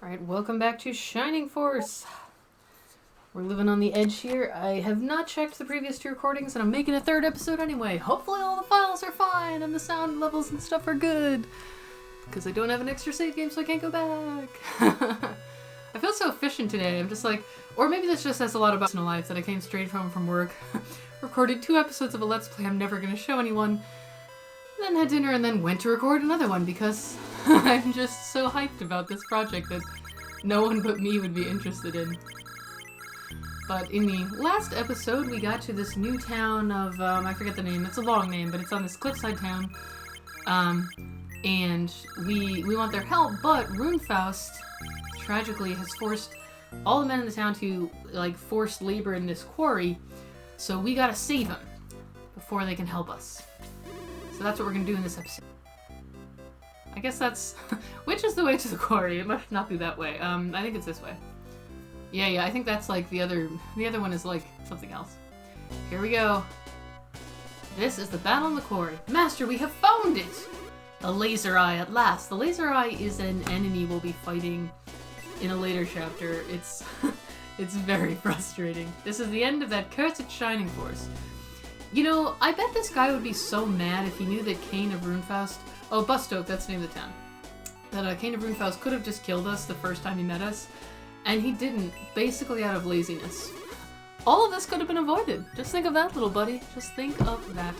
Alright, welcome back to Shining Force. We're living on the edge here. I have not checked the previous two recordings, and I'm making a third episode anyway. Hopefully all the files are fine, and the sound levels and stuff are good. Because I don't have an extra save game, so I can't go back. I feel so efficient today. I'm just like, or maybe this just has a lot of personal life that I came straight from work. Recorded 2 episodes of a Let's Play I'm never going to show anyone. Then had dinner and then went to record another one because I'm just so hyped about this project that no one but me would be interested in. But in the last episode, we got to this new town of, I forget the name, it's a long name, but it's on this cliffside town. And we want their help, but Runefaust, tragically, has forced all the men in the town to, like, forced labor in this quarry, so we gotta save them before they can help us. So that's what we're gonna do in this episode. I guess that's... which is the way to the quarry? It must not be that way. I think it's this way. Yeah, I think that's like the other one is like something else. Here we go. This is the battle in the quarry. Master, we have found it! A laser eye at last. The laser eye is an enemy we'll be fighting in a later chapter. It's it's very frustrating. This is the end of that cursed Shining Force. You know, I bet this guy would be so mad if he knew that Cain of Runefaust... Oh, Bustoke, that's the name of the town. That Cain of Runefaust could have just killed us the first time he met us, and he didn't, basically out of laziness. All of this could have been avoided. Just think of that, little buddy. Just think of that.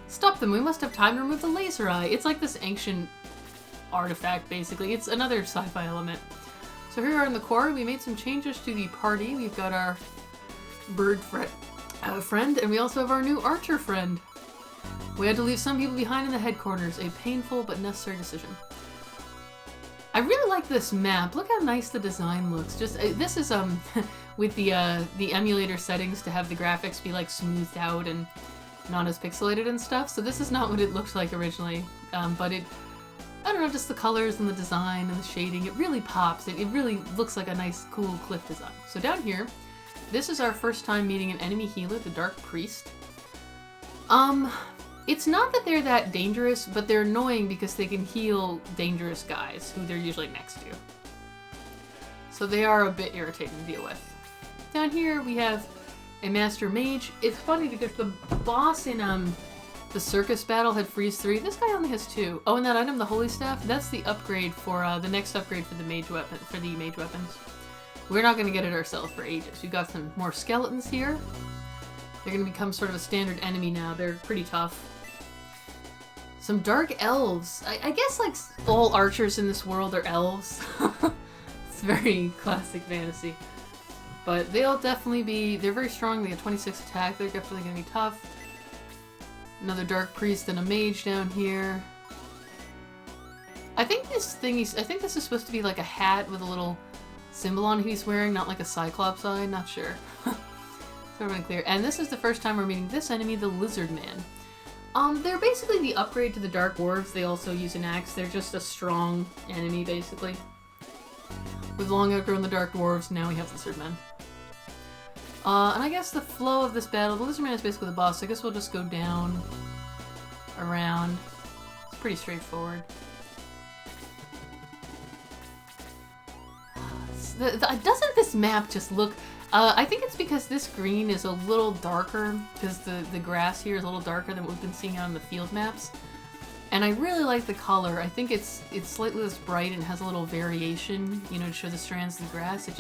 Stop them. We must have time to remove the laser eye. It's like this ancient artifact, basically. It's another sci-fi element. So here we are in the quarry. We made some changes to the party. We've got our bird friend, and we also have our new archer friend. We had to leave some people behind in the headquarters. A painful but necessary decision. I really like this map. Look how nice the design looks. Just this is with the emulator settings to have the graphics be like smoothed out and not as pixelated and stuff. So this is not what it looked like originally, but I don't know, just the colors and the design and the shading. It really pops. It really looks like a nice, cool cliff design. So down here, this is our first time meeting an enemy healer, the Dark Priest. It's not that they're that dangerous, but they're annoying because they can heal dangerous guys who they're usually next to. So they are a bit irritating to deal with. Down here we have a Master Mage. It's funny because the boss in the circus battle had Freeze 3. This guy only has 2. Oh, and that item, the Holy Staff, that's the upgrade for the next upgrade for the mage weapons. We're not going to get it ourselves for ages. We've got some more skeletons here. They're going to become sort of a standard enemy now. They're pretty tough. Some dark elves. I guess like all archers in this world are elves. It's very classic fantasy. But they'll definitely be, they're very strong. They have 26 attack. They're definitely going to be tough. Another dark priest and a mage down here. I think this is supposed to be like a hat with a little symbol on it he's wearing, not like a cyclops eye. Not sure. So everyone clear. And this is the first time we're meeting this enemy, the Lizard Man. They're basically the upgrade to the Dark Dwarves. They also use an axe. They're just a strong enemy, basically. We've long outgrown the Dark Dwarves, now we have Lizard Men. And I guess the flow of this battle, the Lizard Man is basically the boss, so I guess we'll just go down, around. It's pretty straightforward. Doesn't this map just look... I think it's because this green is a little darker, because the grass here is a little darker than what we've been seeing on the field maps. And I really like the color. I think it's slightly less bright and has a little variation, you know, to show the strands of the grass. It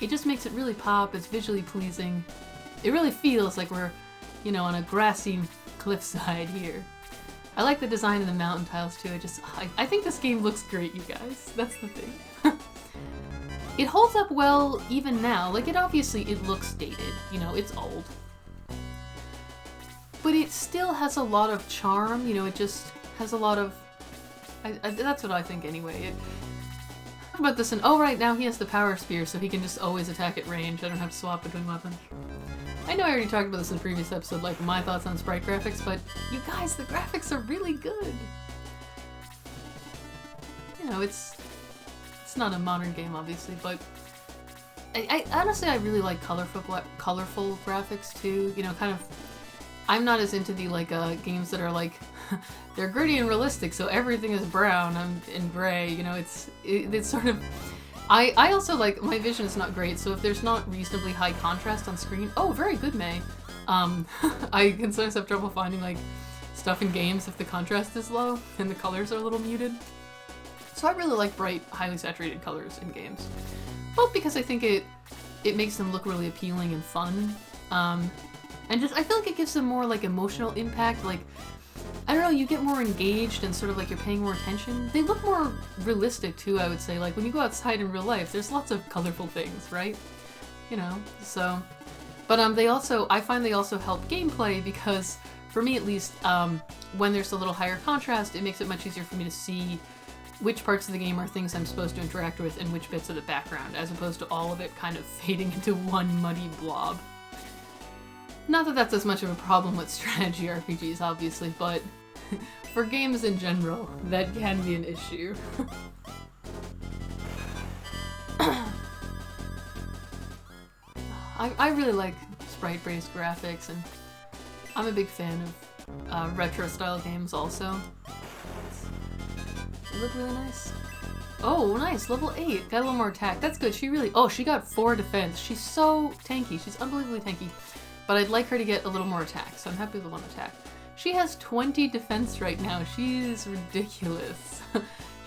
just makes it really pop. It's visually pleasing. It really feels like we're, you know, on a grassy cliffside here. I like the design of the mountain tiles too. I think this game looks great, you guys. That's the thing. It holds up well even now. Like, it looks dated. You know, it's old. But it still has a lot of charm. You know, it just has a lot of... that's what I think anyway. Talk about this oh right, now he has the power spear, so he can just always attack at range. I don't have to swap between weapons. I know I already talked about this in a previous episode, like my thoughts on sprite graphics, but you guys, the graphics are really good. You know, it's not a modern game, obviously, but I honestly, I really like colorful graphics too. You know, kind of, I'm not as into the like games that are like they're gritty and realistic, so everything is brown and gray. You know, it's sort of. I also like my vision is not great, so if there's not reasonably high contrast on screen, oh, very good, May. I can sometimes have trouble finding like stuff in games if the contrast is low and the colors are a little muted. So I really like bright, highly saturated colors in games, both because I think it makes them look really appealing and fun. And just, I feel like it gives them more, like, emotional impact, like, I don't know, you get more engaged and sort of, like, you're paying more attention. They look more realistic, too, I would say. Like, when you go outside in real life, there's lots of colorful things, right? You know, so... But, they also, I find they also help gameplay because, for me at least, when there's a little higher contrast, it makes it much easier for me to see which parts of the game are things I'm supposed to interact with and which bits are the background, as opposed to all of it kind of fading into one muddy blob. Not that that's as much of a problem with strategy RPGs, obviously, but for games in general, that can be an issue. I really like sprite-based graphics, and I'm a big fan of retro-style games also. They look really nice. Oh, nice, level 8. Got a little more attack. That's good. She really... Oh, she got 4 defense. She's so tanky. She's unbelievably tanky. But I'd like her to get a little more attack, so I'm happy with the 1 attack. She has 20 defense right now. She's ridiculous.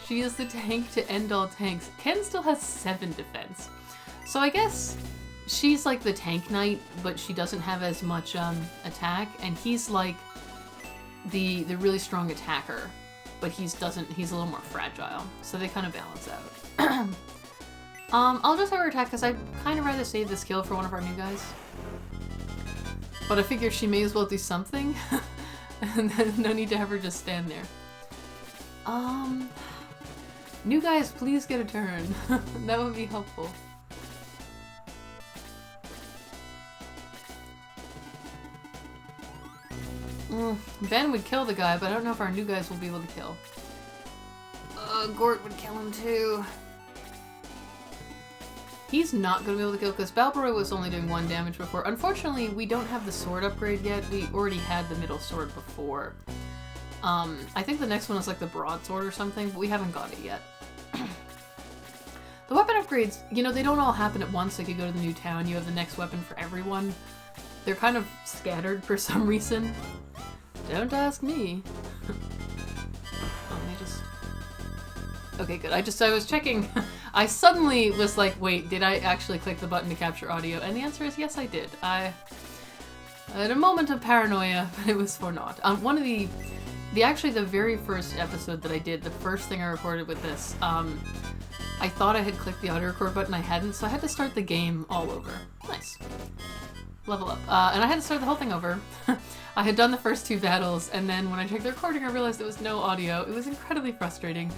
She is the tank to end all tanks. Ken still has 7 defense. So I guess she's like the tank knight, but she doesn't have as much attack, and he's like the really strong attacker, but he's a little more fragile. So they kind of balance out. I'll just have her attack because I'd kind of rather save this kill for one of our new guys. But I figure she may as well do something, and then no need to have her just stand there. New guys, please get a turn. That would be helpful. Ben would kill the guy, but I don't know if our new guys will be able to kill. Gort would kill him too. He's not going to be able to kill because Balborough was only doing 1 damage before. Unfortunately, we don't have the sword upgrade yet. We already had the middle sword before. I think the next one is like the broadsword or something, but we haven't got it yet. The weapon upgrades, you know, they don't all happen at once. Like you go to the new town, you have the next weapon for everyone. They're kind of scattered for some reason. Don't ask me. Okay, good. I was checking. I suddenly was like, wait, did I actually click the button to capture audio? And the answer is yes, I did. I had a moment of paranoia, but it was for naught. One of actually the very first episode that I did, the first thing I recorded with this, I thought I had clicked the audio record button, I hadn't, so I had to start the game all over. Nice. Level up. And I had to start the whole thing over. I had done the first 2 battles, and then when I checked the recording, I realized there was no audio. It was incredibly frustrating.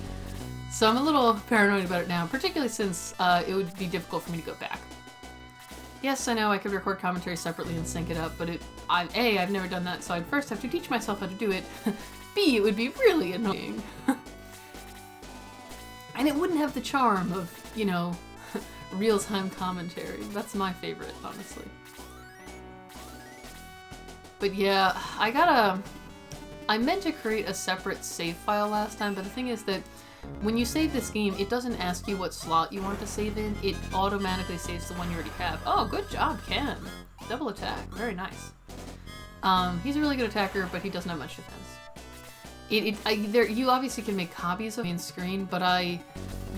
So I'm a little paranoid about it now, particularly since it would be difficult for me to go back. Yes, I know I could record commentary separately and sync it up, but A, I've never done that, so I'd first have to teach myself how to do it. B, it would be really annoying. And it wouldn't have the charm of, you know, real-time commentary. That's my favorite, honestly. But yeah, I meant to create a separate save file last time, but the thing is that when you save this game, it doesn't ask you what slot you want to save in. It automatically saves the one you already have. Oh, good job, Ken. Double attack. Very nice. He's a really good attacker, but he doesn't have much defense. You obviously can make copies of the main screen, but I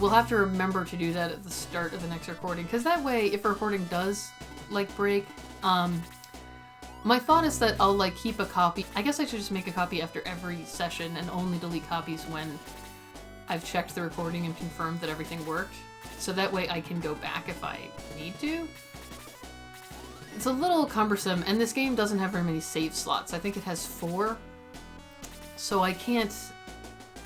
will have to remember to do that at the start of the next recording, because that way, if a recording does, like, break, my thought is that I'll, like, keep a copy. I guess I should just make a copy after every session and only delete copies when I've checked the recording and confirmed that everything worked, so that way I can go back if I need to. It's a little cumbersome, and this game doesn't have very many save slots. I think it has 4, so I can't,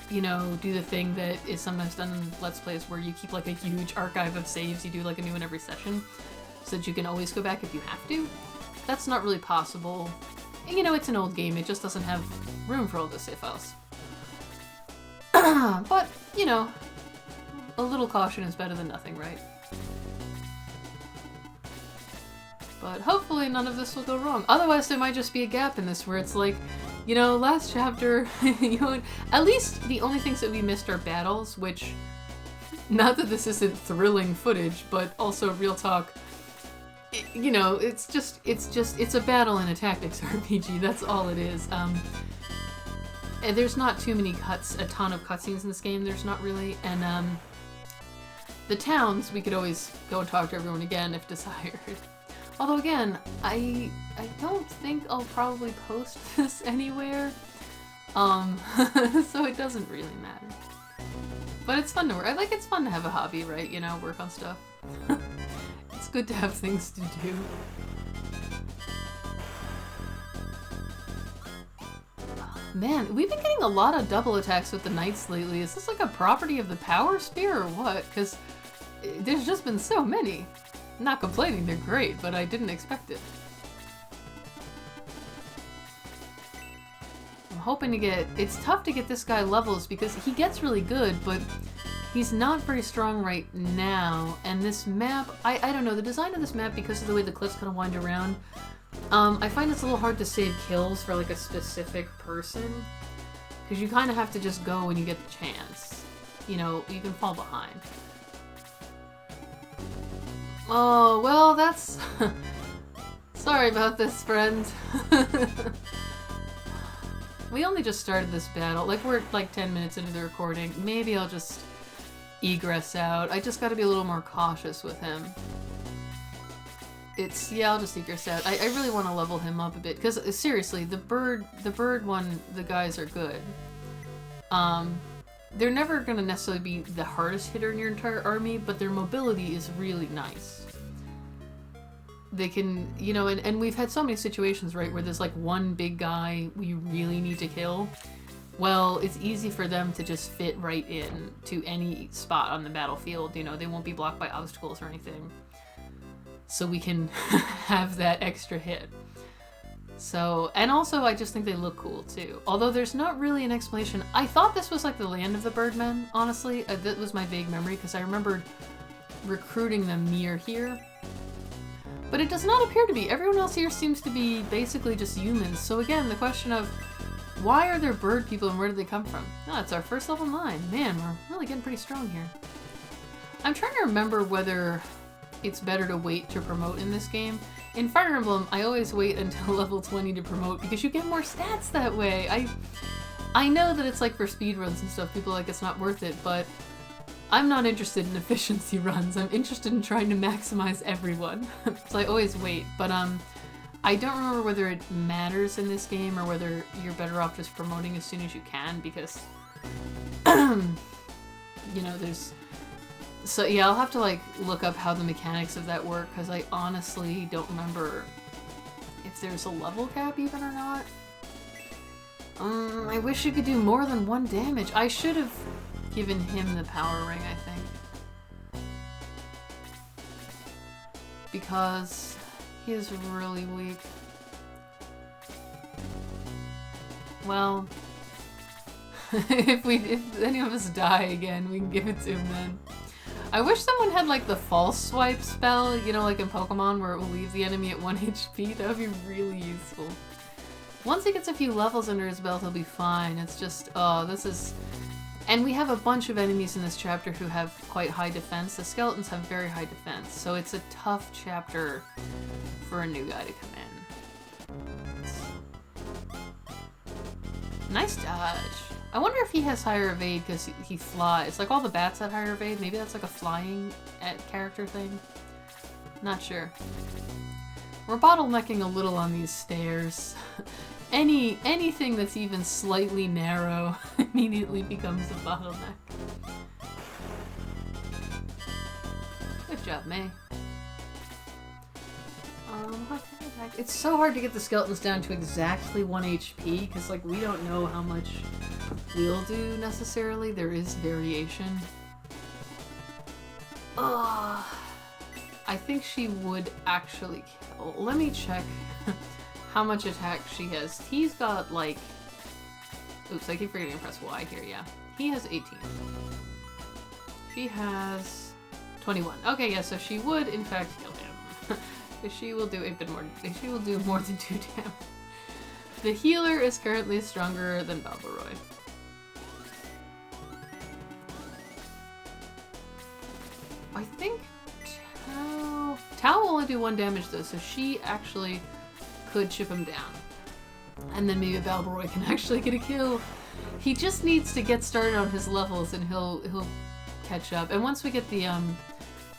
you know, do the thing that is sometimes done in Let's Plays where you keep like a huge archive of saves. You do like a new one every session, so that you can always go back if you have to. That's not really possible. And, you know, it's an old game. It just doesn't have room for all those save files. But, you know, a little caution is better than nothing, right? But hopefully none of this will go wrong. Otherwise there might just be a gap in this where it's like, you know, last chapter, you know, at least the only things that we missed are battles, which, not that this isn't thrilling footage, but also real talk, you know, it's a battle in a tactics RPG, that's all it is. And there's not too many a ton of cutscenes in this game, there's not really, and the towns, we could always go and talk to everyone again if desired. Although again, I don't think I'll probably post this anywhere, so it doesn't really matter. But it's fun to work. It's fun to have a hobby, right? You know, work on stuff. It's good to have things to do. Man, we've been getting a lot of double attacks with the knights lately. Is this like a property of the power spear or what? Because there's just been so many. I'm not complaining, they're great, but I didn't expect it. I'm hoping to get... It's tough to get this guy levels because he gets really good, but he's not very strong right now. And this map, I don't know, the design of this map, because of the way the cliffs kind of wind around, I find it's a little hard to save kills for like a specific person. Because you kind of have to just go when you get the chance. You know, you can fall behind. Oh, well, that's... Sorry about this, friend. We only just started this battle. Like, we're like 10 minutes into the recording. Maybe I'll just egress out. I just gotta be a little more cautious with him. Yeah, I'll just egress out. I really want to level him up a bit. Because, seriously, the bird one, the guys are good. They're never going to necessarily be the hardest hitter in your entire army, but their mobility is really nice. They can, you know, and we've had so many situations, right, where there's like one big guy we really need to kill. Well, it's easy for them to just fit right in to any spot on the battlefield, you know, they won't be blocked by obstacles or anything. So we can have that extra hit. So, and also I just think they look cool too. Although there's not really an explanation. I thought this was like the land of the Birdmen, honestly. That was my vague memory because I remembered recruiting them near here. But it does not appear to be. Everyone else here seems to be basically just humans. So again, the question of why are there bird people and where did they come from? No, it's our first level 9. Man, we're really getting pretty strong here. I'm trying to remember whether it's better to wait to promote in this game. In Fire Emblem, I always wait until level 20 to promote because you get more stats that way. I know that it's like for speedruns and stuff, people are like it's not worth it, but I'm not interested in efficiency runs. I'm interested in trying to maximize everyone. So I always wait, but I don't remember whether it matters in this game or whether you're better off just promoting as soon as you can because, you know, there's... So yeah, I'll have to like look up how the mechanics of that work because I honestly don't remember if there's a level cap even or not. I wish you could do more than 1 damage. I should have given him the power ring, I think. Because he is really weak. Well, if any of us die again, we can give it to him then. I wish someone had like the false swipe spell, you know, like in Pokemon where it will leave the enemy at 1 HP. That would be really useful. Once he gets a few levels under his belt, he'll be fine. It's just, oh, this is... And we have a bunch of enemies in this chapter who have quite high defense. The skeletons have very high defense, so it's a tough chapter for a new guy to come in. Nice dodge. I wonder if he has higher evade because he flies. Like all the bats had higher evade. Maybe that's like a flying character thing. Not sure. We're bottlenecking a little on these stairs. Anything that's even slightly narrow immediately becomes a bottleneck. Good job, May. It's so hard to get the skeletons down to exactly 1 HP because like we don't know how much we'll do necessarily. There is variation. I think she would actually kill. Let me check how much attack she has. He's got like... Oops, I keep forgetting to press Y here, yeah. He has 18. She has 21. Okay, yeah, so she would in fact kill him. She will do a bit more. She will do more than 2 damage. The healer is currently stronger than Balbaroy. I think Tao will only do 1 damage though, so she actually could chip him down. And then maybe Balbaroy can actually get a kill. He just needs to get started on his levels and he'll catch up. And once we get the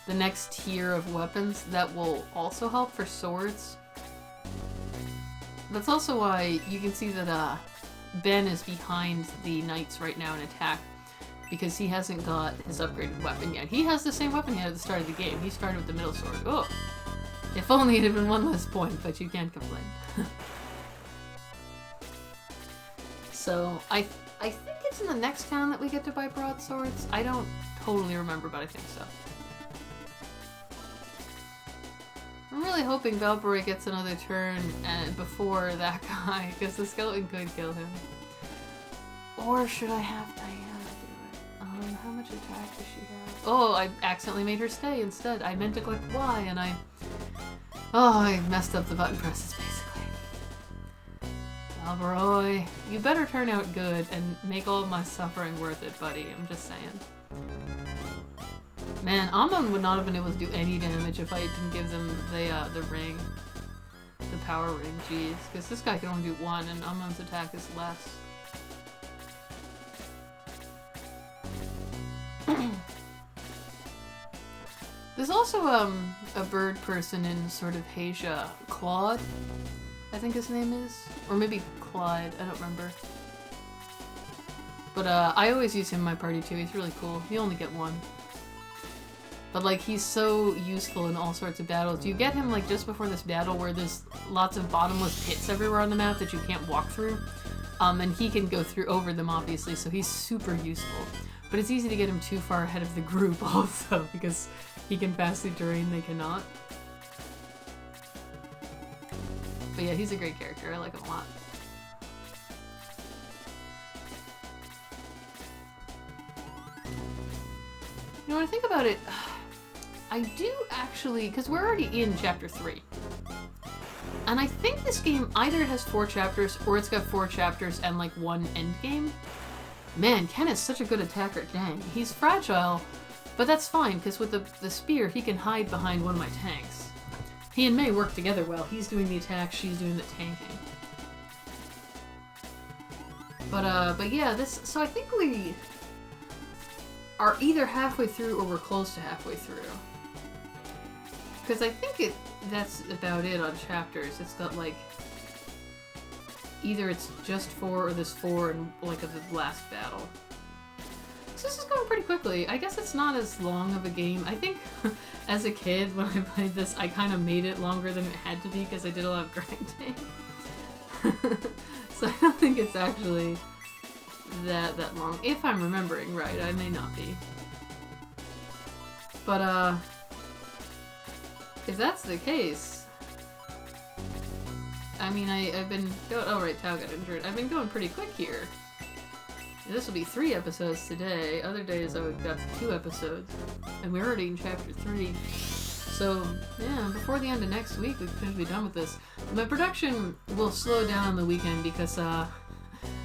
next tier of weapons, that will also help for swords. That's also why you can see that Ben is behind the knights right now in attack, because he hasn't got his upgraded weapon yet. He has the same weapon he had at the start of the game. He started with the middle sword. Oh! If only it had been 1 less point, but you can't complain. So, I think it's in the next town that we get to buy broadswords. I don't totally remember, but I think so. I'm really hoping Balbaroy gets another turn before that guy, because the skeleton could kill him. Or should I have Diana do it? How much attack does she have? Oh, I accidentally made her stay instead. I meant to click Y and I messed up the button presses basically. Balbaroy, you better turn out good and make all of my suffering worth it, buddy. I'm just saying. Man, Amon would not have been able to do any damage if I didn't give them the ring. The power ring, jeez. Because this guy can only do 1 and Amon's attack is less. There's also a bird person in sort of Asia. Claude, I think his name is. Or maybe Clyde, I don't remember. But I always use him in my party too, he's really cool. You only get 1. But like, he's so useful in all sorts of battles. You get him like just before this battle where there's lots of bottomless pits everywhere on the map that you can't walk through. And he can go through over them obviously, so he's super useful. But it's easy to get him too far ahead of the group also, because he can pass through terrain they cannot. But yeah, he's a great character, I like him a lot. You know, when I think about it, I do actually, because we're already in chapter 3. And I think this game either has 4 chapters or it's got 4 chapters and like 1 end game. Man, Ken is such a good attacker, dang. He's fragile, but that's fine, because with the spear, he can hide behind one of my tanks. He and May work together well. He's doing the attack, she's doing the tanking. But yeah, so I think we are either halfway through or we're close to halfway through. Because I think that's about it on chapters. It's got like, either it's just 4 or there's 4 in like the last battle. So this is going pretty quickly. I guess it's not as long of a game. I think as a kid when I played this, I kind of made it longer than it had to be because I did a lot of grinding. So I don't think it's actually that long, if I'm remembering right. I may not be. But if that's the case, I mean, I've been going, oh right, Tao got injured. I've been going pretty quick here. This will be 3 episodes today. Other days I would got to 2 episodes. And we're already in chapter 3. So, yeah, before the end of next week we could be done with this. My production will slow down on the weekend because I've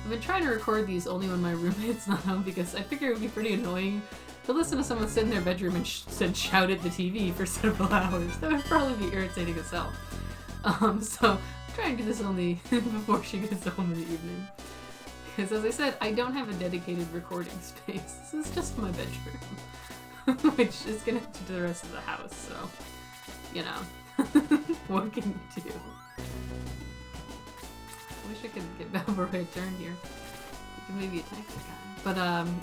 been trying to record these only when my roommate's not home, because I figure it would be pretty annoying to listen to someone sit in their bedroom and shout at the TV for several hours. That would probably be irritating as hell. So I'm trying to do this only before she gets home in the evening. Because as I said, I don't have a dedicated recording space. This is just my bedroom, which is connected to the rest of the house, so, you know, what can you do? I wish I could get Balbaroy a turn here. You can maybe attack the guy. But,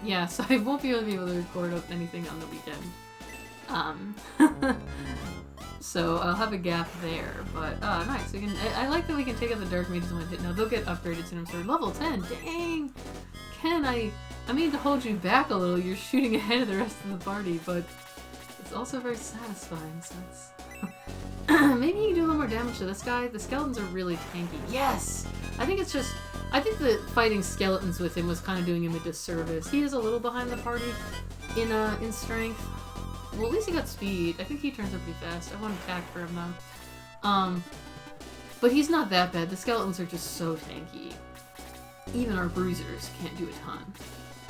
yeah, so I won't be able to record anything on the weekend. So I'll have a gap there, but, nice. I like that we can take out the Dark Mages when hit. No, they'll get upgraded soon. So level 10, dang! Ken, I mean to hold you back a little. You're shooting ahead of the rest of the party, but it's also very satisfying, so it's... Maybe you can do a little more damage to this guy. The skeletons are really tanky. Yes! I think that fighting skeletons with him was kind of doing him a disservice. He is a little behind the party in strength. Well, at least he got speed. I think he turns up pretty fast. I want to attack for him though. But he's not that bad. The skeletons are just so tanky. Even our bruisers can't do a ton.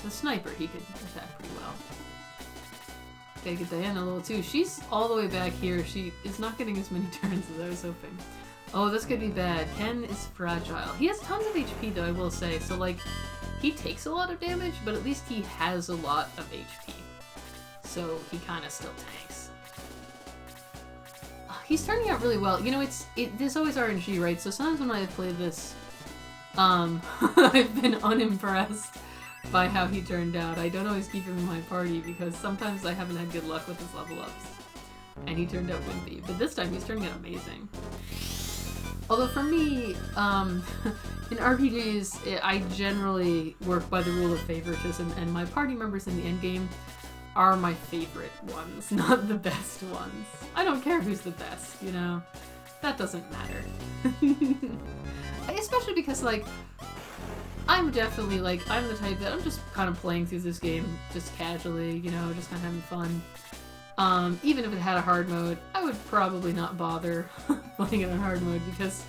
The sniper, he can attack pretty well. Gotta get Diana a little too. She's all the way back here. She is not getting as many turns as I was hoping. Oh, this could be bad. Ken is fragile. He has tons of HP though, I will say. So like, he takes a lot of damage, but at least he has a lot of HP. So he kind of still tanks. He's turning out really well. You know, there's always RNG, right? So sometimes when I play this, I've been unimpressed by how he turned out. I don't always keep him in my party because sometimes I haven't had good luck with his level ups. And he turned out wimpy. But this time he's turning out amazing. Although for me, in RPGs, I generally work by the rule of favoritism, and my party members in the endgame are my favorite ones, not the best ones. I don't care who's the best, you know? That doesn't matter. Especially because, like, I'm definitely, like, I'm the type that I'm just kind of playing through this game just casually, you know, just kind of having fun. Even if it had a hard mode, I would probably not bother playing it on hard mode because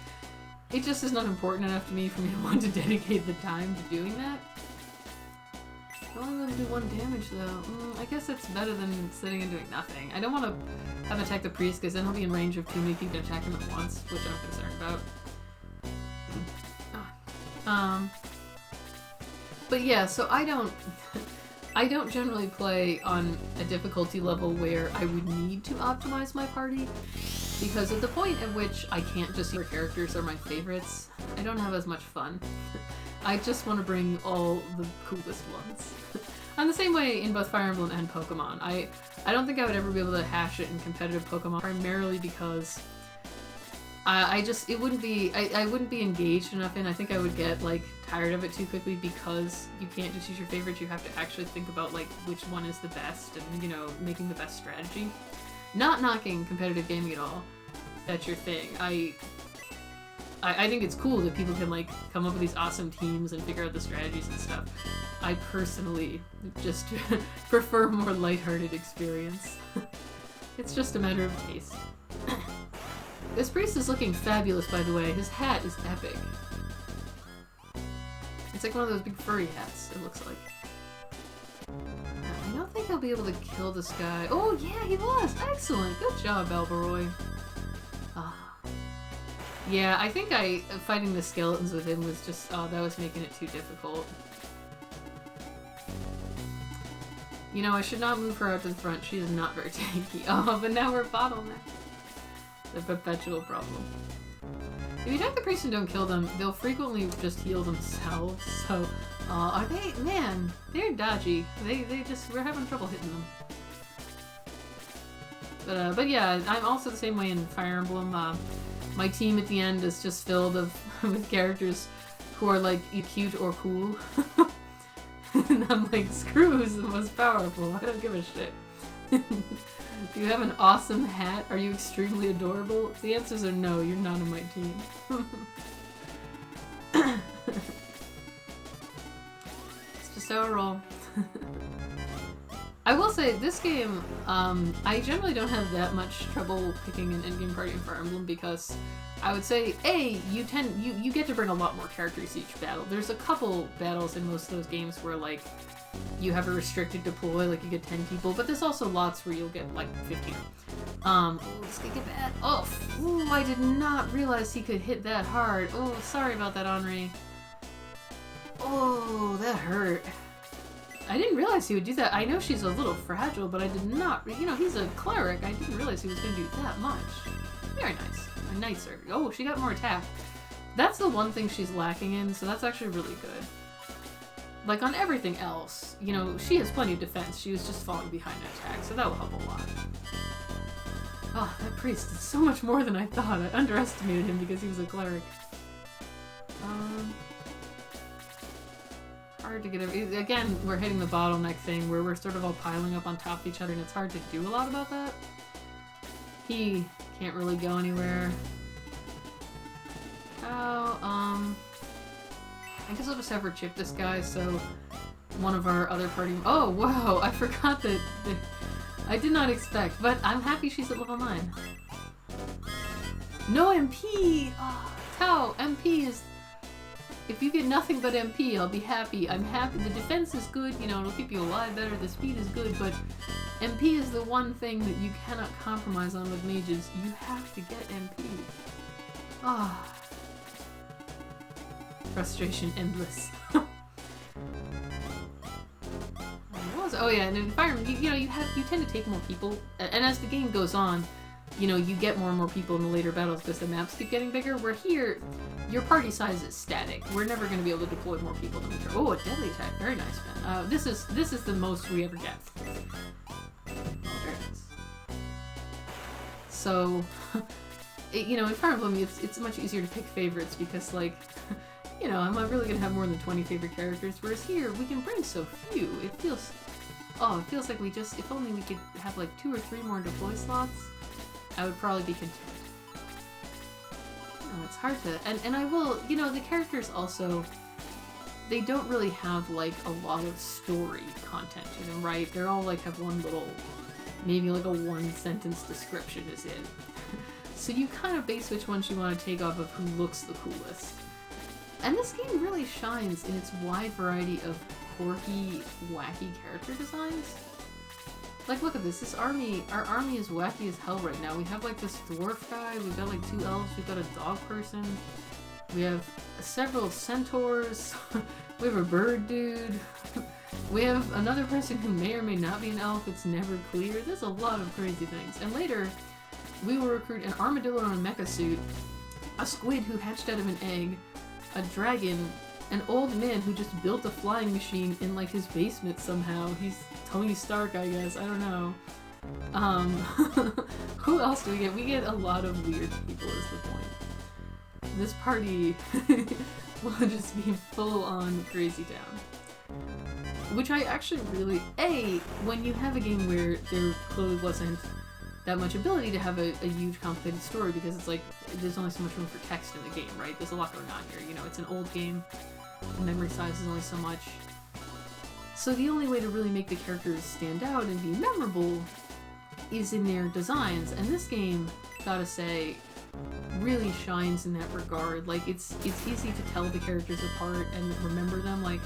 it just is not important enough to me for me to want to dedicate the time to doing that. I only want to do 1 damage though. I guess it's better than sitting and doing nothing. I don't want to have attack the priest because then he'll be in range of too many people to attack him at once, which I'm concerned about. But yeah, so I don't generally play on a difficulty level where I would need to optimize my party, because at the point at which I can't just see your characters are my favorites, I don't have as much fun. I just want to bring all the coolest ones. I'm the same way in both Fire Emblem and Pokemon. I don't think I would ever be able to hash it in competitive Pokemon, primarily because I wouldn't be engaged enough in. I think I would get like tired of it too quickly because you can't just use your favorites. You have to actually think about like which one is the best and, you know, making the best strategy. Not knocking competitive gaming at all. That's your thing. I think it's cool that people can like come up with these awesome teams and figure out the strategies and stuff. I personally just prefer a more lighthearted experience. It's just a matter of taste. This priest is looking fabulous, by the way. His hat is epic. It's like one of those big furry hats, it looks like. I don't think I'll be able to kill this guy. Oh yeah, he was! Excellent! Good job, Alberoy. Yeah, I think fighting the skeletons with him was just, that was making it too difficult. You know, I should not move her out to the front. She is not very tanky. Oh, but now we're bottlenecked. The perpetual problem. If you attack the priest and don't kill them, they'll frequently just heal themselves, so, are they? Man, they're dodgy. We're having trouble hitting them. But yeah, I'm also the same way in Fire Emblem. My team at the end is just filled with characters who are like cute or cool. And I'm like, screw who's the most powerful. I don't give a shit. Do you have an awesome hat? Are you extremely adorable? The answers are no, you're not on my team. It's just how I roll. I will say, this game, I generally don't have that much trouble picking an endgame party in Fire Emblem because I would say, A, you get to bring a lot more characters each battle. There's a couple battles in most of those games where, like, you have a restricted deploy, like you get 10 people, but there's also lots where you'll get, like, 15. Ooh, this could get bad. Oh, ooh, I did not realize he could hit that hard. Oh, sorry about that, Henri. Oh, that hurt. I didn't realize he would do that. I know she's a little fragile, but I did not, you know, he's a cleric. I didn't realize he was going to do that much. Very nice. A nicer. Oh, she got more attack. That's the one thing she's lacking in, so that's actually really good. Like, on everything else, you know, she has plenty of defense. She was just falling behind in attack, so that will help a lot. Oh, that priest is so much more than I thought. I underestimated him because he was a cleric. Hard to get over. Again, we're hitting the bottleneck thing where we're sort of all piling up on top of each other and it's hard to do a lot about that. He can't really go anywhere. I guess I'll just have her chip this guy so one of our other party— oh, whoa, I forgot that I did not expect, but I'm happy she's at level 9. No MP! Oh, Tao, MP is... If you get nothing but MP, I'll be happy. I'm happy. The defense is good, you know, it'll keep you alive better, the speed is good, but MP is the one thing that you cannot compromise on with mages. You have to get MP. Ah. Frustration endless. Oh yeah, and in Fire Emblem, you know, you tend to take more people, and as the game goes on, you know, you get more and more people in the later battles because the maps keep getting bigger. Where here, your party size is static. We're never going to be able to deploy more people than we try. Oh, a deadly attack, very nice, man. This is the most we ever get. Very nice. So, you know, in Fire Emblem, it's much easier to pick favorites because, like, you know, I'm not really gonna have more than 20 favorite characters. Whereas here, we can bring so few. It feels like we just, if only we could have like 2 or 3 more deploy slots, I would probably be content. You know, it's hard to, and I will, you know, the characters also, they don't really have like a lot of story content to them, right? They're all like have one little, maybe like a 1-sentence description is it. So you kind of base which ones you want to take off of who looks the coolest. And this game really shines in its wide variety of quirky, wacky character designs. Like, look at this. Our army is wacky as hell right now. We have, like, this dwarf guy, we've got, like, 2 elves, we've got a dog person, we have several centaurs, we have a bird dude, we have another person who may or may not be an elf, it's never clear. There's a lot of crazy things. And later, we will recruit an armadillo in a mecha suit, a squid who hatched out of an egg, a dragon, an old man who just built a flying machine in like his basement somehow. He's Tony Stark, I guess. I don't know. Who else do we get? We get a lot of weird people is the point. This party will just be full on crazy town. Which I actually really... when you have a game where there clearly wasn't that much ability to have a huge complicated story, because it's like there's only so much room for text in the game, right? There's a lot going on here. You know, it's an old game. The memory size is only so much. So the only way to really make the characters stand out and be memorable is in their designs. And this game, gotta say, really shines in that regard. Like, it's easy to tell the characters apart and remember them. Like,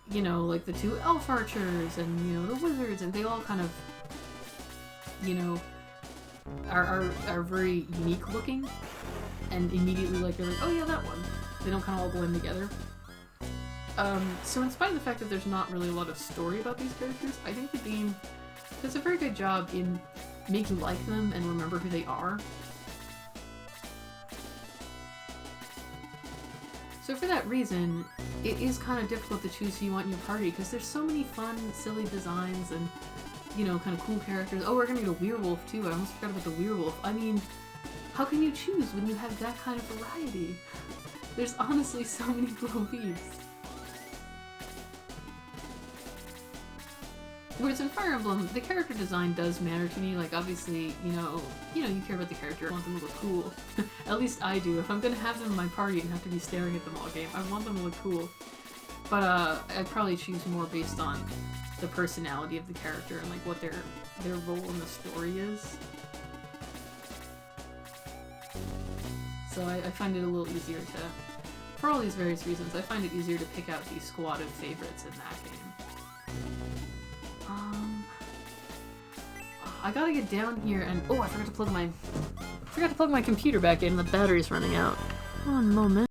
you know, like the 2 elf archers and, you know, the wizards, and they all kind of, you know, are very unique looking, and immediately like you're like, oh yeah, that one. They don't kind of all blend together. So in spite of the fact that there's not really a lot of story about these characters, I think the game does a very good job in making you like them and remember who they are. So for that reason, it is kind of difficult to choose who you want in your party, because there's so many fun, silly designs and, you know, kind of cool characters. Oh, we're gonna get a werewolf too. I almost forgot about the werewolf. I mean, how can you choose when you have that kind of variety? There's honestly so many cool beasts. Whereas in Fire Emblem, the character design does matter to me. Like, obviously, you know, you care about the character. I want them to look cool. At least I do. If I'm gonna have them in my party and have to be staring at them all game, I want them to look cool. But I'd probably choose more based on the personality of the character and like what their role in the story is. So I find it a little easier to, for all these various reasons, I find it easier to pick out the squad of favorites in that game. I gotta get down here and I forgot to plug my computer back in. The battery's running out. One moment.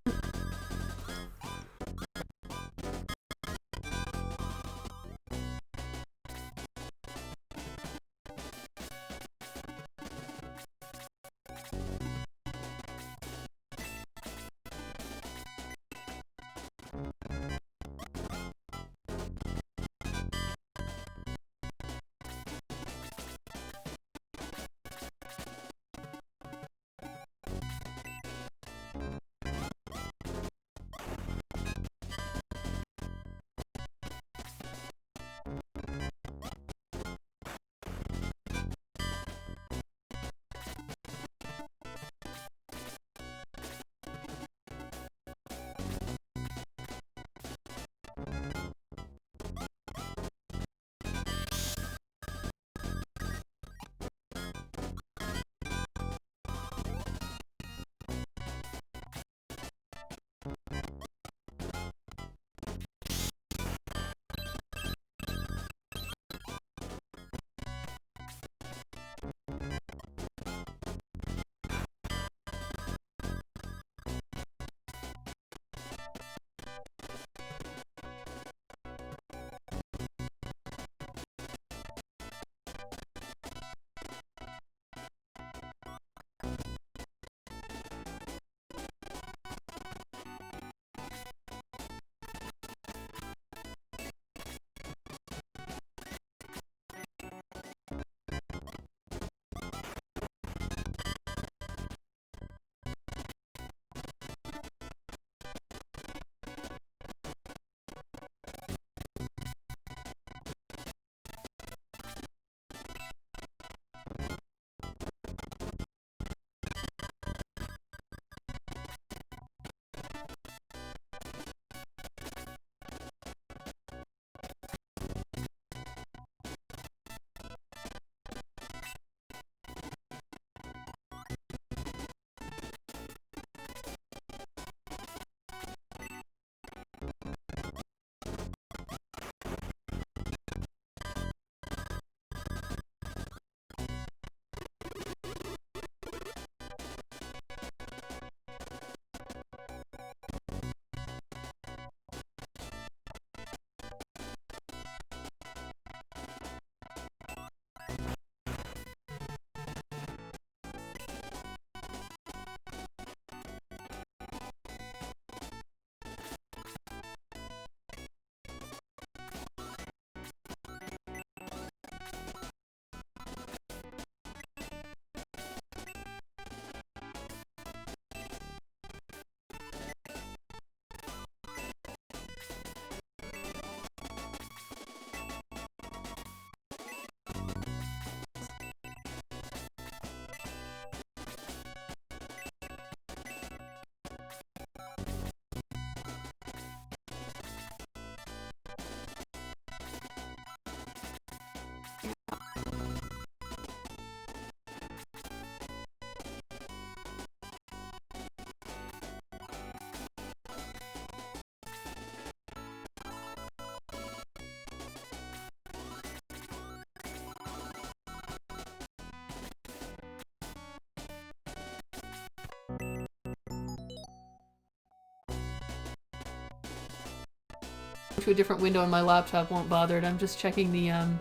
To a different window on my laptop won't bother it. I'm just checking the I'm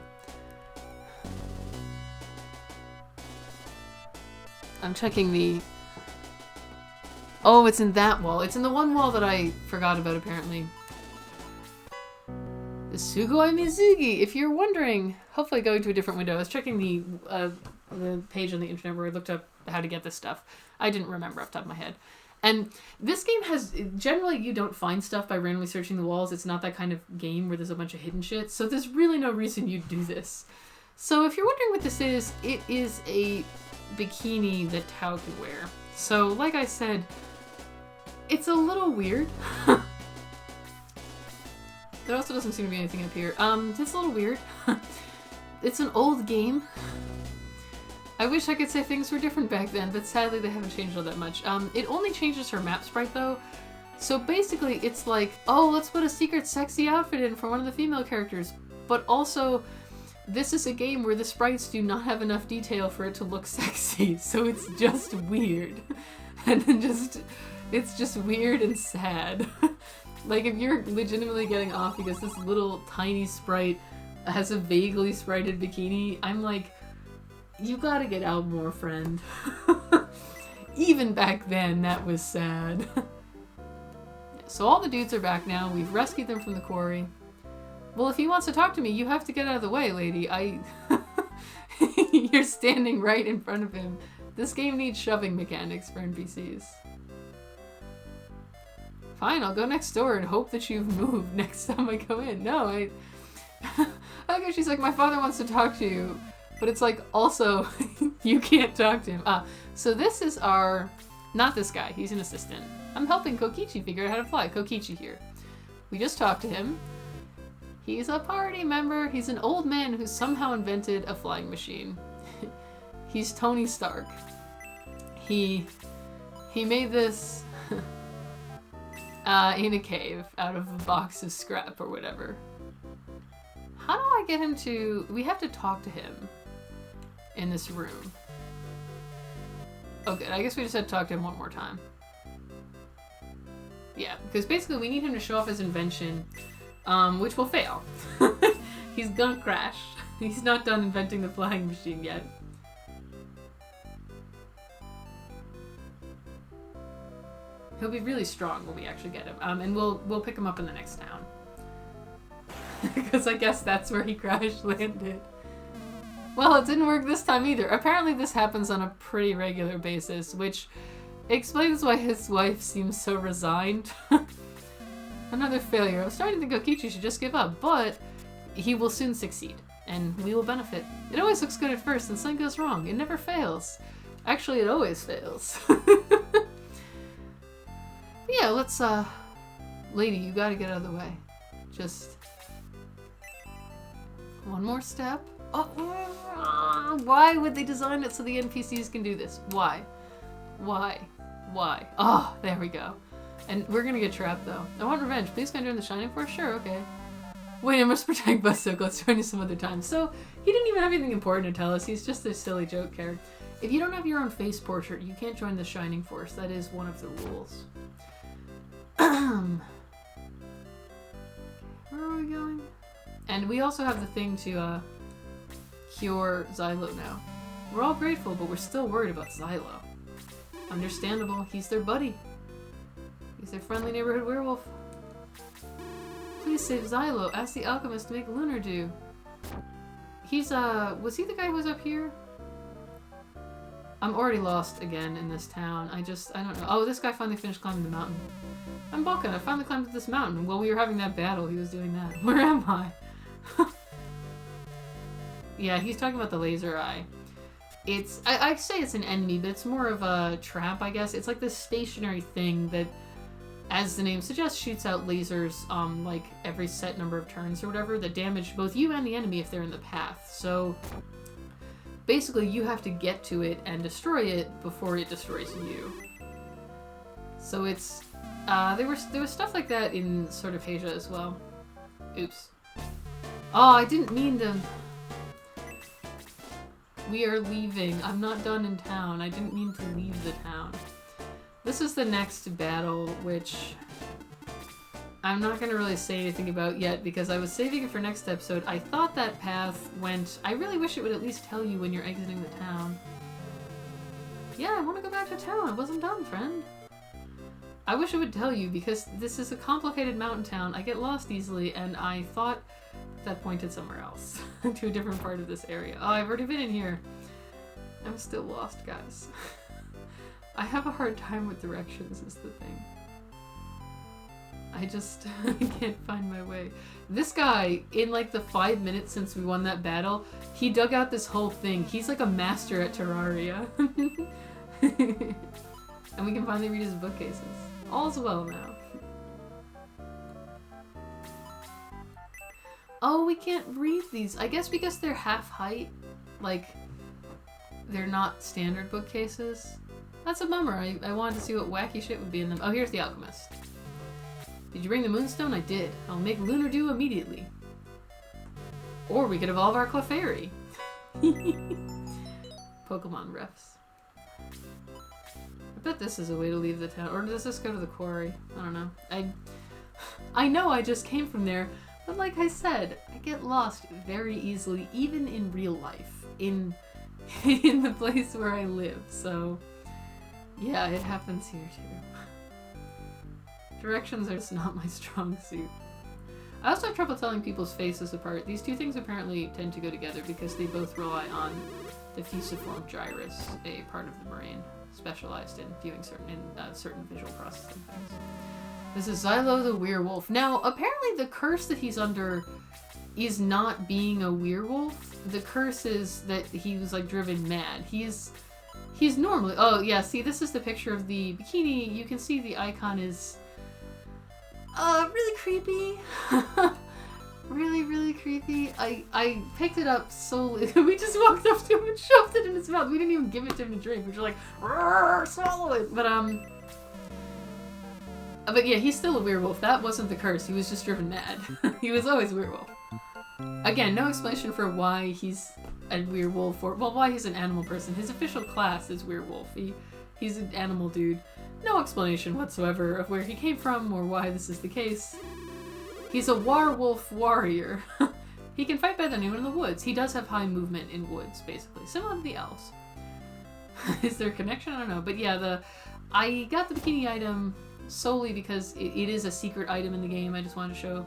checking the... Oh, it's in that wall. It's in the one wall that I forgot about, apparently. The Sugoi Mizugi! If you're wondering, hopefully going to a different window. I was checking the page on the internet where I looked up how to get this stuff. I didn't remember off the top of my head. And this game has... Generally, you don't find stuff by randomly searching the walls. It's not that kind of game where there's a bunch of hidden shit. So there's really no reason you'd do this. So if you're wondering what this is, it is a bikini that Tao can wear. So, like I said, it's a little weird. There also doesn't seem to be anything up here. It's a little weird. It's an old game. I wish I could say things were different back then, but sadly they haven't changed all that much. It only changes her map sprite though. So basically it's like, oh, let's put a secret sexy outfit in for one of the female characters. But also, this is a game where the sprites do not have enough detail for it to look sexy. So it's just weird. And then it's just weird and sad. Like if you're legitimately getting off because this little tiny sprite has a vaguely sprited bikini, I'm like, you gotta get out more, friend. Even back then, that was sad. So all the dudes are back now. We've rescued them from the quarry. Well, if he wants to talk to me, you have to get out of the way, lady. You're standing right in front of him. This game needs shoving mechanics for NPCs. Fine, I'll go next door and hope that you've moved next time I go in. No, okay, she's like, my father wants to talk to you. But it's like, also, you can't talk to him. So this is our... Not this guy, he's an assistant. I'm helping Kokichi figure out how to fly. Kokichi here. We just talked to him. He's a party member. He's an old man who somehow invented a flying machine. He's Tony Stark. He made this in a cave out of a box of scrap or whatever. How do I get him to... We have to talk to him. in this room. Okay, I guess we just had to talk to him one more time. Yeah, because basically we need him to show off his invention, which will fail. He's gonna crash. He's not done inventing the flying machine yet. He'll be really strong when we actually get him, and we'll pick him up in the next town. Because I guess that's where he crash landed. Well, it didn't work this time either. Apparently this happens on a pretty regular basis, which explains why his wife seems so resigned. Another failure. I was starting to think Kokichi should just give up, but he will soon succeed, and we will benefit. It always looks good at first, and something goes wrong. It never fails. Actually, it always fails. Yeah, let's, lady, you gotta get out of the way. Just one more step. Oh, why would they design it so the NPCs can do this? Why? Why? Why? Oh, there we go. And we're gonna get trapped, though. I want revenge. Please can I join the Shining Force? Sure, okay. Wait, I must protect Buzzsoak. Let's join you some other time. So, he didn't even have anything important to tell us. He's just a silly joke character. If you don't have your own face portrait, you can't join the Shining Force. That is one of the rules. Where are we going? And we also have the thing to, cure Zylo now. We're all grateful, but we're still worried about Zylo. Understandable. He's their buddy. He's their friendly neighborhood werewolf. Please save Zylo. Ask the alchemist to make lunar dew. He's, was he the guy who was up here? I'm already lost again in this town. I don't know. Oh, this guy finally finished climbing the mountain. I'm Balkan. I finally climbed this mountain. While we were having that battle, he was doing that. Where am I? Yeah, he's talking about the laser eye. It's, I say it's an enemy, but it's more of a trap, I guess. It's like this stationary thing that, as the name suggests, shoots out lasers, like every set number of turns or whatever that damage both you and the enemy if they're in the path. So, basically you have to get to it and destroy it before it destroys you. So it's, there was stuff like that in sort of Asia as well. Oops. Oh, I didn't mean to... We are leaving. I'm not done in town. I didn't mean to leave the town. This is the next battle, which I'm not going to really say anything about yet because I was saving it for next episode. I thought that path went... I really wish it would at least tell you when you're exiting the town. Yeah, I want to go back to town. I wasn't done, friend. I wish it would tell you because this is a complicated mountain town. I get lost easily, and I thought that pointed somewhere else. To a different part of this area. Oh, I've already been in here. I'm still lost, guys. I have a hard time with directions is the thing. I just I can't find my way. This guy, in like the 5 minutes since we won that battle, he dug out this whole thing. He's like a master at Terraria. And we can finally read his bookcases. All's well now. Oh, we can't read these. I guess because they're half height. Like, they're not standard bookcases. That's a bummer. I wanted to see what wacky shit would be in them. Oh, here's the alchemist. Did you bring the moonstone? I did. I'll make lunar dew immediately. Or we could evolve our Clefairy. Pokemon refs. I bet this is a way to leave the town. Or does this go to the quarry? I don't know. I know I just came from there. But like I said, I get lost very easily, even in real life, in the place where I live, so yeah, it happens here too. Directions are just not my strong suit. I also have trouble telling people's faces apart. These two things apparently tend to go together because they both rely on the fusiform gyrus, a part of the brain specialized in viewing certain visual processing things. This is Zylo the werewolf. Now, apparently the curse that he's under is not being a werewolf. The curse is that he was like driven mad. He's normally... Oh, yeah, see, this is the picture of the bikini. You can see the icon is... really creepy. Really, really creepy. I picked it up solely... We just walked up to him and shoved it in his mouth. We didn't even give it to him to drink. We were like, swallow it. But yeah, he's still a werewolf. That wasn't the curse. He was just driven mad. He was always a werewolf. Again, no explanation for why he's a werewolf or, well, why he's an animal person. His official class is werewolf. He's an animal dude. No explanation whatsoever of where he came from or why this is the case. He's a werewolf warrior. He can fight better than anyone in the woods. He does have high movement in woods, basically. Similar to the elves. Is there a connection? I don't know. But yeah, I got the bikini item solely because it is a secret item in the game. I just wanted to show...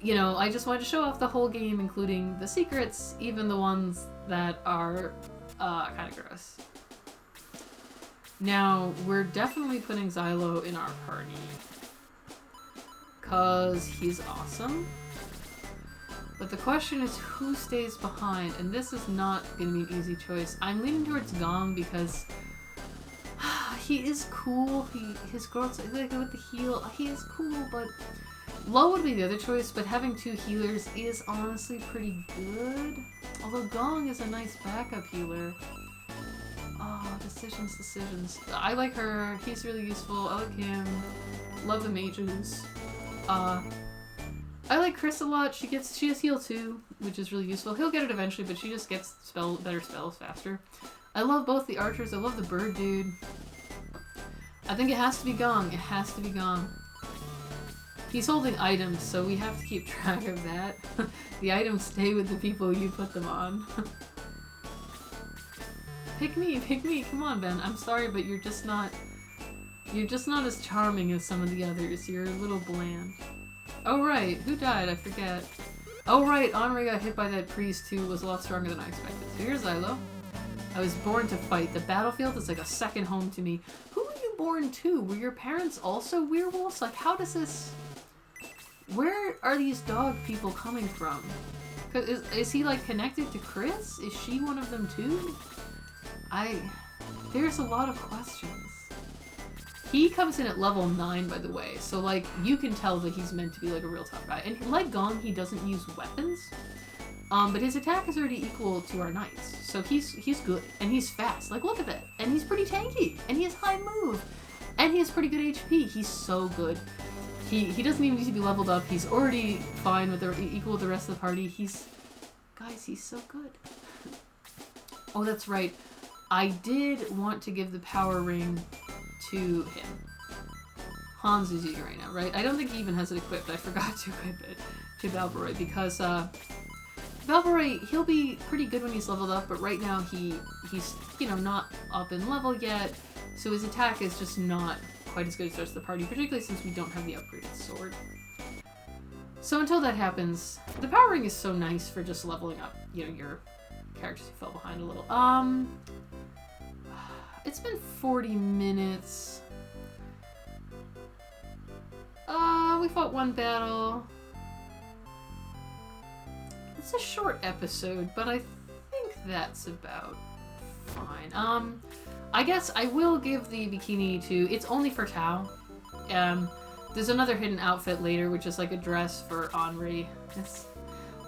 I just wanted to show off the whole game, including the secrets, even the ones that are kind of gross. Now, we're definitely putting Zylo in our party. Because he's awesome. But the question is, who stays behind? And this is not going to be an easy choice. I'm leaning towards Gong because he is cool. His growth, like with the heal, he is cool, but Lo would be the other choice, but having 2 healers is honestly pretty good. Although Gong is a nice backup healer. Oh, decisions. I like her. He's really useful. I like him. Love the mages. I like Chris a lot. She has heal too, which is really useful. He'll get it eventually, but she just gets better spells faster. I love both the archers. I love the bird dude. I think it has to be Gong. It has to be Gong. He's holding items, so we have to keep track of that. The items stay with the people you put them on. Pick me, come on, Ben. I'm sorry, but you're just not as charming as some of the others. You're a little bland. Oh right, who died? I forget. Oh right, Henri got hit by that priest who was a lot stronger than I expected. So here's Zylo. I was born to fight. The battlefield is like a second home to me. Who were you born to? Were your parents also werewolves? Like, how does this... Where are these dog people coming from? Is he like connected to Chris? Is she one of them too? There's a lot of questions. He comes in at level 9, by the way, so like you can tell that he's meant to be like a real tough guy. And like Gong, he doesn't use weapons, but his attack is already equal to our knights, so he's good and he's fast. Like look at that, and he's pretty tanky, and he has high move, and he has pretty good HP. He's so good. He doesn't even need to be leveled up. He's already fine with equal with the rest of the party. Guys, he's so good. Oh, that's right. I did want to give the power ring to him. Hans is using it right now, right? I don't think he even has it equipped. I forgot to equip it to Valboroi because Valboroi, he'll be pretty good when he's leveled up, but right now he's not up in level yet, so his attack is just not quite as good as the rest of the party, particularly since we don't have the upgraded sword. So until that happens, the power ring is so nice for just leveling up, your characters who fell behind a little. It's been 40 minutes. We fought one battle. It's a short episode, but I think that's about fine. I guess I will give the bikini to... It's only for Tao. There's another hidden outfit later, which is like a dress for Henri.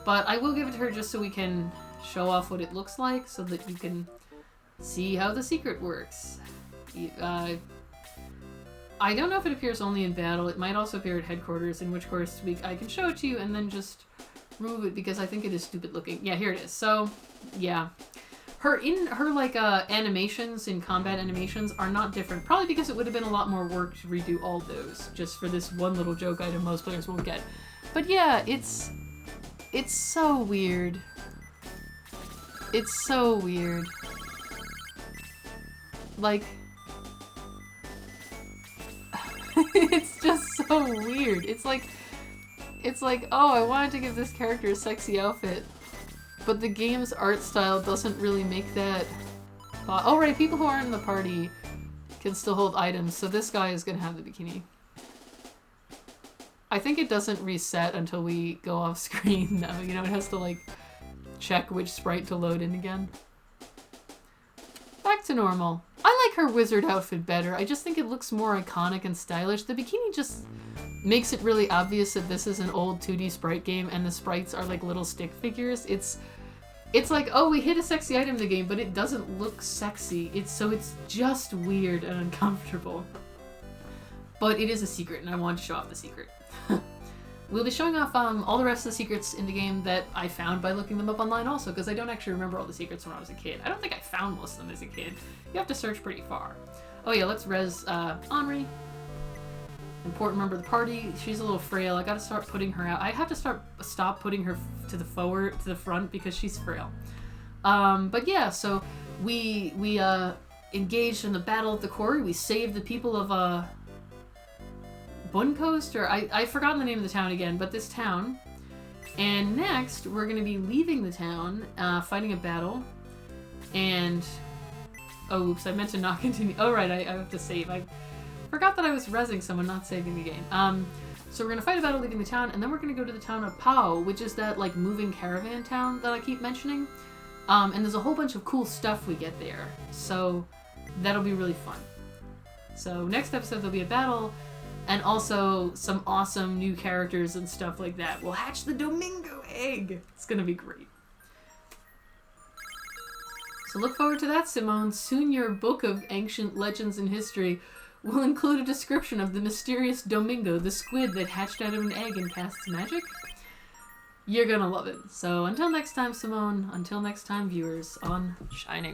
But I will give it to her just so we can show off what it looks like, so that you can see how the secret works. I don't know if it appears only in battle. It might also appear at headquarters, in which course I can show it to you and then just remove it because I think it is stupid looking. Yeah, here it is. So, yeah. Her animations in combat animations are not different. Probably because it would have been a lot more work to redo all those just for this one little joke item most players won't get. But yeah, it's so weird. It's so weird. Like, it's just so weird. It's like, oh, I wanted to give this character a sexy outfit, but the game's art style doesn't really make that. Oh right, people who aren't in the party can still hold items, so this guy is gonna have the bikini. I think it doesn't reset until we go off screen though, it has to like check which sprite to load in again. Back to normal. I like her wizard outfit better. I just think it looks more iconic and stylish. The bikini just makes it really obvious that this is an old 2D sprite game and the sprites are like little stick figures. It's like, oh, we hit a sexy item in the game, but it doesn't look sexy. It's just weird and uncomfortable. But it is a secret, and I want to show off the secret. we'll be showing off all the rest of the secrets in the game that I found by looking them up online also, because I don't actually remember all the secrets when I was a kid. I don't think I found most of them as a kid. You have to search pretty far. Oh yeah, let's res Henri. Important member of the party. She's a little frail. I gotta start putting her out. I have to stop putting her to the front because she's frail. But yeah, so we engaged in the battle of the quarry. We saved the people of Buncoast, or I've forgotten the name of the town again, but this town. And next, we're going to be leaving the town, fighting a battle, and... Oh, oops, I meant to not continue. Oh, right, I have to save. I forgot that I was rezzing someone, not saving the game. So we're going to fight a battle leaving the town, and then we're going to go to the town of Pau, which is that, like, moving caravan town that I keep mentioning. And there's a whole bunch of cool stuff we get there, so that'll be really fun. So next episode, there'll be a battle, and also some awesome new characters and stuff like that. We'll hatch the Domingo egg! It's gonna be great. So look forward to that, Simone. Soon your book of ancient legends and history will include a description of the mysterious Domingo, the squid that hatched out of an egg and casts magic. You're gonna love it. So until next time, Simone. Until next time, viewers on Shining.